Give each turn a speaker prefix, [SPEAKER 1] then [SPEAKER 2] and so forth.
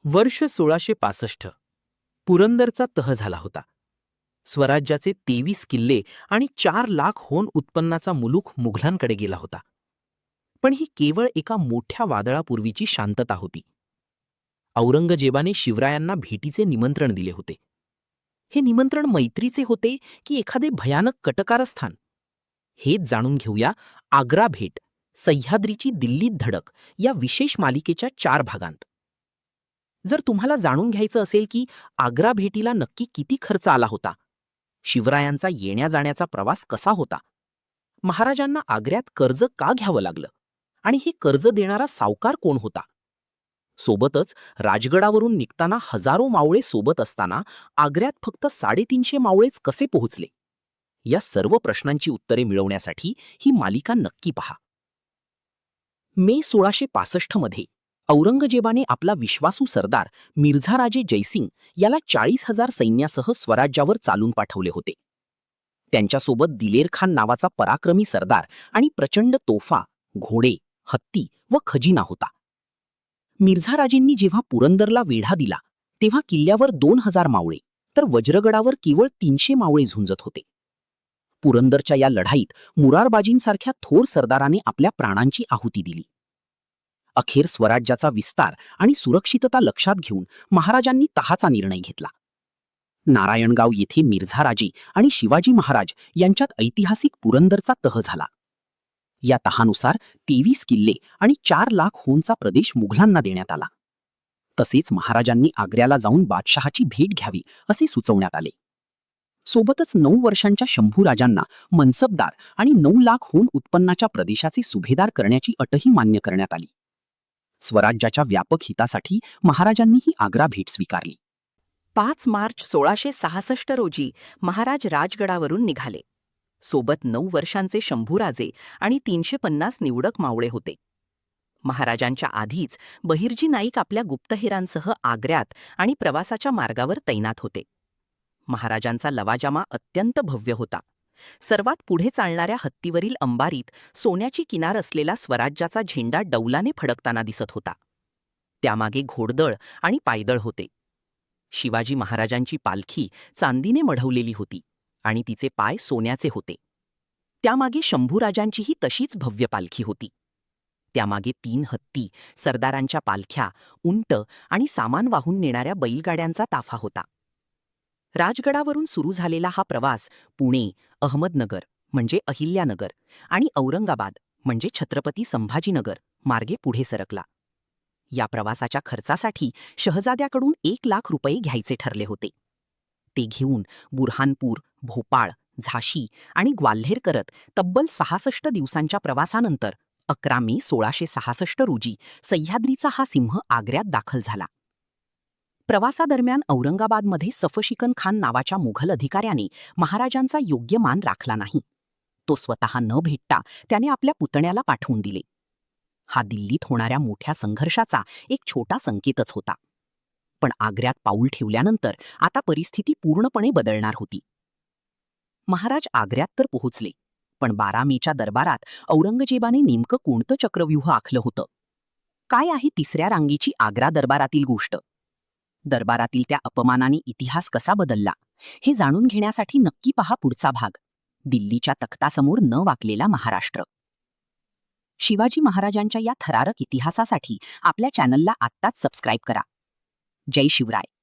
[SPEAKER 1] वर्ष 1665 पुरंदरचा तह झाला होता. स्वराज्याचे 23 किल्ले आणि 4 लाख होन उत्पन्नाचा मुलूक मुघलांकडे गेला होता. पण ही केवळ एका मोठ्या वादळापूर्वीची शांतता होती. औरंगजेबाने शिवरायांना भेटीचे निमंत्रण दिले होते. हे निमंत्रण मैत्रीचे होते की एखादे भयानक कटकारस्थान? हेच जाणून घेऊया आग्रा भेट, सह्याद्रीची दिल्लीत धडक या विशेष मालिकेच्या 4 भागांत. जर तुम्हाला जाणून घ्यायचं असेल की आग्रा भेटीला नक्की किती खर्च आला होता, शिवरायांचा येण्या-जाण्याचा प्रवास कसा होता, महाराजांना आग्र्यात कर्ज का घ्यावं लागलं आणि हे कर्ज देणारा सावकार कोण होता, सोबतच राजगडावरून निघताना हजारो मावळे सोबत असताना आग्र्यात फक्त 350 मावळेच कसे पोहोचले, या सर्व प्रश्नांची उत्तरे मिळवण्यासाठी ही मालिका नक्की पहा. मे 1665 मध्ये औरंगजेबाने आपला विश्वासू सरदार मिर्झाराजे जयसिंग याला 40,000 सैन्यासह स्वराज्यावर चालून पाठवले होते. त्यांच्यासोबत दिलेर खान नावाचा पराक्रमी सरदार आणि प्रचंड तोफा, घोडे, हत्ती व खजिना होता. मिर्झाराजेंनी जेव्हा पुरंदरला वेढा दिला तेव्हा किल्ल्यावर 2,000 मावळे तर वज्रगडावर केवळ 300 मावळे झुंजत होते. पुरंदरच्या या लढाईत मुरारबाजींसारख्या थोर सरदाराने आपल्या प्राणांची आहुती दिली. अखेर स्वराज्याचा विस्तार आणि सुरक्षितता लक्षात घेऊन महाराजांनी तहाचा निर्णय घेतला. नारायणगाव येथे मिर्झाराजे आणि शिवाजी महाराज यांच्यात ऐतिहासिक पुरंदरचा तह झाला. या तहानुसार 23 किल्ले आणि 4 लाख होनचा प्रदेश मुघलांना देण्यात आला. तसेच महाराजांनी आग्र्याला जाऊन बादशहाची भेट घ्यावी असे सुचवण्यात आले. सोबतच 9 वर्षांच्या शंभूराजांना मनसबदार आणि 9 लाख होन उत्पन्नाच्या प्रदेशाचे सुभेदार करण्याची अटही मान्य करण्यात आली. स्वराज्याच्या व्यापक हितासाठी महाराजांनी ही आग्रा भेट स्वीकारली.
[SPEAKER 2] 5 मार्च 1666 रोजी महाराज राजगडावरून निघाले. सोबत 9 वर्षांचे शंभूराजे आणि 350 निवडक मावळे होते. महाराजांच्या आधीच बहिर्जी नाईक आपल्या गुप्तहेरांसह आग्र्यात आणि प्रवासाच्या मार्गावर तैनात होते. महाराजांचा लवाजमा अत्यंत भव्य होता. सर्वात पुढे चालणाऱ्या हत्तीवरील अंबारीत सोन्याची किनार असलेला स्वराज्याचा झेंडा डौलाने फडकताना दिसत होता. त्यामागे घोडदळ आणि पायदळ होते. शिवाजी महाराजांची पालखी चांदीने मढवलेली होती आणि तिचे पाय सोन्याचे होते. त्यामागे शंभूराजांचीही तशीच भव्य पालखी होती. त्यामागे 3 हत्ती, सरदारांच्या पालख्या, उंट आणि सामान वाहून नेणाऱ्या बैलगाड्यांचा ताफा होता. राजगडावरून सुरू झालेला हा प्रवास पुणे, अहमदनगर म्हणजे अहिल्यानगर आणि औरंगाबाद म्हणजे छत्रपती संभाजीनगर मार्गे पुढे सरकला. या प्रवासाच्या खर्चासाठी शहजाद्याकडून 1 लाख रुपये घ्यायचे ठरले होते. ते घेऊन बुरहानपूर, भोपाळ, झाशी आणि ग्वाल्हेर करत तब्बल 66 दिवसांच्या प्रवासानंतर 11 मे 1666 रोजी सह्याद्रीचा हा सिंह आग्र्यात दाखल झाला. प्रवासादरम्यान औरंगाबादमध्ये सफशिकन खान नावाच्या मुघल अधिकाऱ्याने महाराजांचा योग्य मान राखला नाही. तो स्वतः न भेटता त्याने आपल्या पुतण्याला पाठवून दिले. हा दिल्लीत होणाऱ्या मोठ्या संघर्षाचा एक छोटा संकेतच होता. पण आग्र्यात पाऊल ठेवल्यानंतर आता परिस्थिती पूर्णपणे बदलणार होती. महाराज आग्र्यात तर पोहोचले, पण 12 मेच्या दरबारात औरंगजेबाने नेमकं कोणतं चक्रव्यूह आखलं होतं? काय आहे 3ऱ्या रांगेची आग्रा दरबारातील गोष्ट? दरबारातील त्या अपमानाने इतिहास कसा बदलला, हे जाणून घेण्यासाठी नक्की पहा पुढचा भाग, दिल्लीच्या तख्तासमोर न वाकलेला महाराष्ट्र. शिवाजी महाराजांच्या या थरारक इतिहासासाठी आपल्या चॅनलला आत्ताच सबस्क्राईब करा. जय शिवराय.